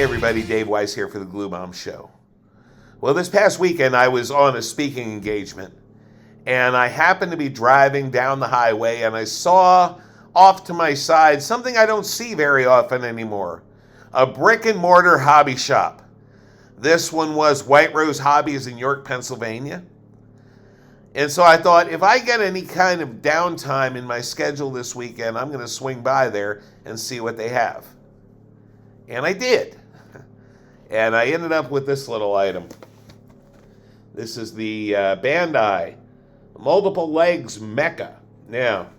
Everybody, Dave Weiss here for the Glue Bomb Show. Well, this past weekend I was on a speaking engagement, and I happened to be driving down the highway, and I saw off to my side something I don't see very often anymore. A brick and mortar hobby shop. This one was White Rose Hobbies in York, Pennsylvania. And so I thought, if I get any kind of downtime in my schedule this weekend, I'm going to swing by there and see what they have. And I did. And I ended up with this little item. This is the Bandai Multiple Legs Mecha. Now,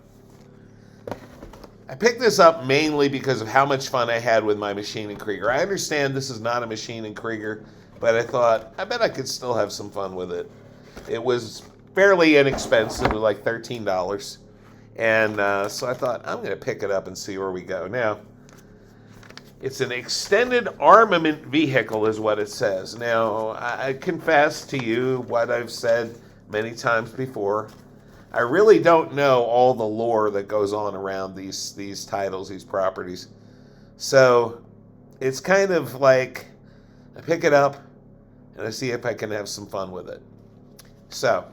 I picked this up mainly because of how much fun I had with my Machine and Krieger. I understand this is not a Machine and Krieger, but I thought, I bet I could still have some fun with it. It was fairly inexpensive, it was like $13. And so I thought, I'm going to pick it up and see where we go. Now, it's an extended armament vehicle is what it says. Now, I confess to you what I've said many times before. I really don't know all the lore that goes on around these titles, these properties. So it's kind of like I pick it up and I see if I can have some fun with it. So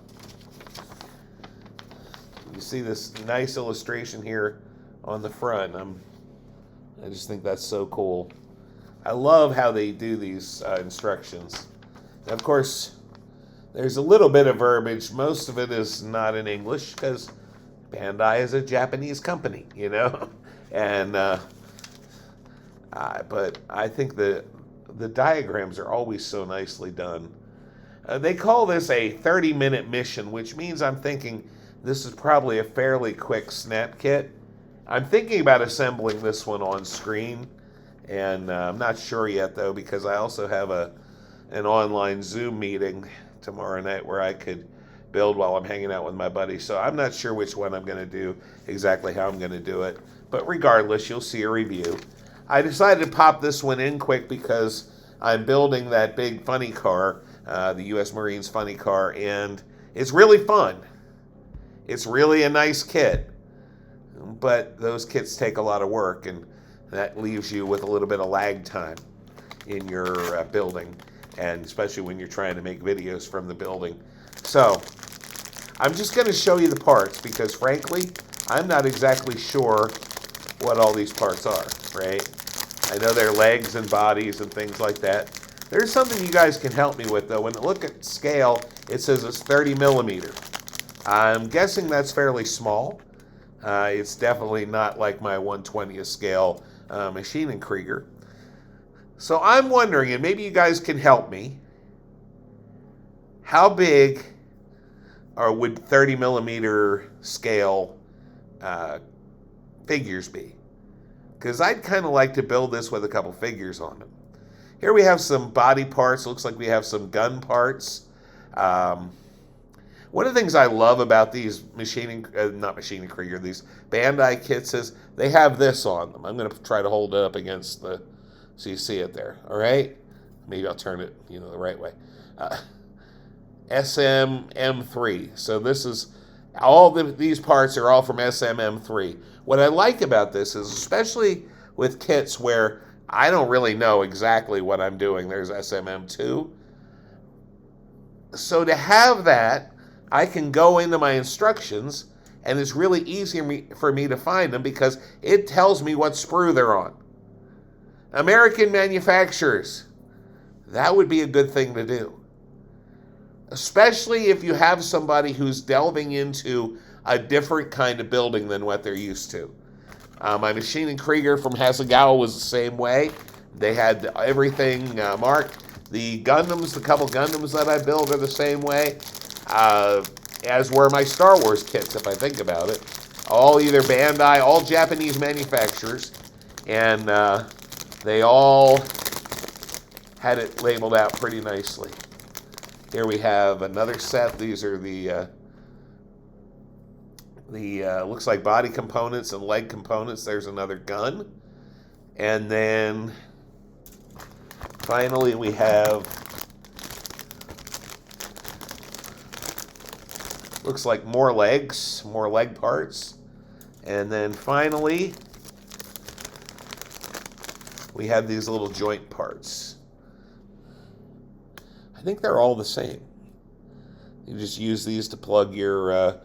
you see this nice illustration here on the front. I just think that's so cool. I love how they do these instructions. And of course, there's a little bit of verbiage. Most of it is not in English because Bandai is a Japanese company, you know. And but I think the diagrams are always so nicely done. They call this a 30-minute mission, which means I'm thinking this is probably a fairly quick snap kit. I'm thinking about assembling this one on screen, and I'm not sure yet though because I also have an online Zoom meeting tomorrow night where I could build while I'm hanging out with my buddy. So I'm not sure which one I'm going to do, exactly how I'm going to do it. But regardless, you'll see a review. I decided to pop this one in quick because I'm building that big funny car, the U.S. Marines funny car, and it's really fun. It's really a nice kit. But those kits take a lot of work, and that leaves you with a little bit of lag time in your building, and especially when you're trying to make videos from the building. So I'm just going to show you the parts because, frankly, I'm not exactly sure what all these parts are, right? I know they're legs and bodies and things like that. There's something you guys can help me with, though. When I look at scale, it says it's 30 millimeter. I'm guessing that's fairly small. It's definitely not like my 1/20th scale Machine and Krieger. So I'm wondering, and maybe you guys can help me, how big would 30 millimeter scale figures be? Because I'd kind of like to build this with a couple figures on them. Here we have some body parts. Looks like we have some gun parts. One of the things I love about these these Bandai kits is they have this on them. I'm going to try to hold it up against so you see it there. All right? Maybe I'll turn it, the right way. SMM3. So this is these parts are all from SMM3. What I like about this is, especially with kits where I don't really know exactly what I'm doing. There's SMM2. So to have that, I can go into my instructions, and it's really easy for me to find them because it tells me what sprue they're on. American manufacturers, that would be a good thing to do. Especially if you have somebody who's delving into a different kind of building than what they're used to. My Machine and Krieger from Hasegawa was the same way. They had everything marked. The Gundams, the couple Gundams that I build are the same way. As were my Star Wars kits, if I think about it. All either Bandai, all Japanese manufacturers, and they all had it labeled out pretty nicely. Here we have another set. These are the looks like body components and leg components. There's another gun. And then finally we have, looks like more legs, more leg parts. And then finally, we have these little joint parts. I think they're all the same. You just use these to plug your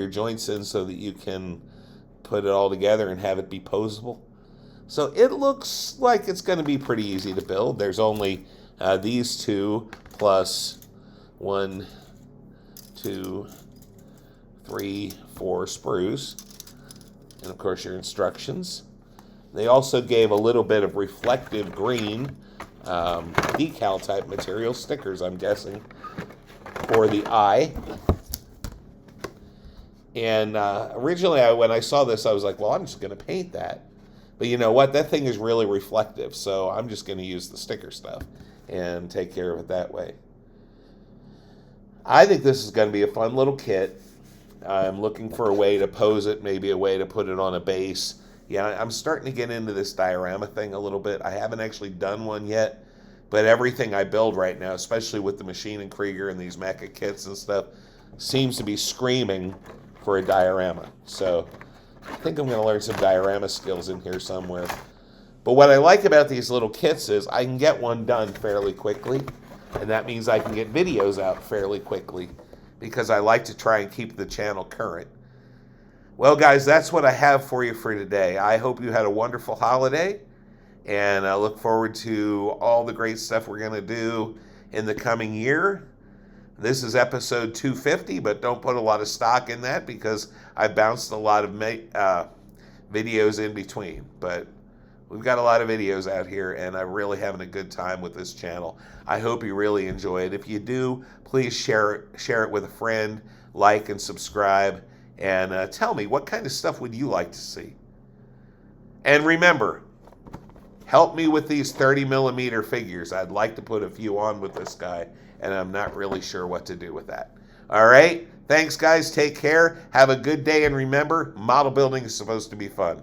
joints in so that you can put it all together and have it be posable. So it looks like it's going to be pretty easy to build. There's only these two plus 1, 2, 3, 4 sprues. And of course your instructions. They also gave a little bit of reflective green decal type material, stickers I'm guessing, for the eye. And originally when I saw this I was like, well, I'm just going to paint that. But you know what? That thing is really reflective, so I'm just going to use the sticker stuff and take care of it that way. I think this is going to be a fun little kit. I'm looking for a way to pose it, maybe a way to put it on a base. Yeah, I'm starting to get into this diorama thing a little bit. I haven't actually done one yet, but everything I build right now, especially with the Machine and Krieger and these Mecha kits and stuff, seems to be screaming for a diorama. So I think I'm going to learn some diorama skills in here somewhere. But what I like about these little kits is I can get one done fairly quickly, and that means I can get videos out fairly quickly because I like to try and keep the channel current. Well, guys, that's what I have for you for today. I hope you had a wonderful holiday, and I look forward to all the great stuff we're going to do in the coming year. This is episode 250, but don't put a lot of stock in that because I bounced a lot of videos in between. But we've got a lot of videos out here, and I'm really having a good time with this channel. I hope you really enjoy it. If you do, please share it with a friend, like and subscribe, and tell me what kind of stuff would you like to see. And remember, help me with these 30mm figures. I'd like to put a few on with this guy, and I'm not really sure what to do with that. All right? Thanks, guys. Take care. Have a good day, and remember, model building is supposed to be fun.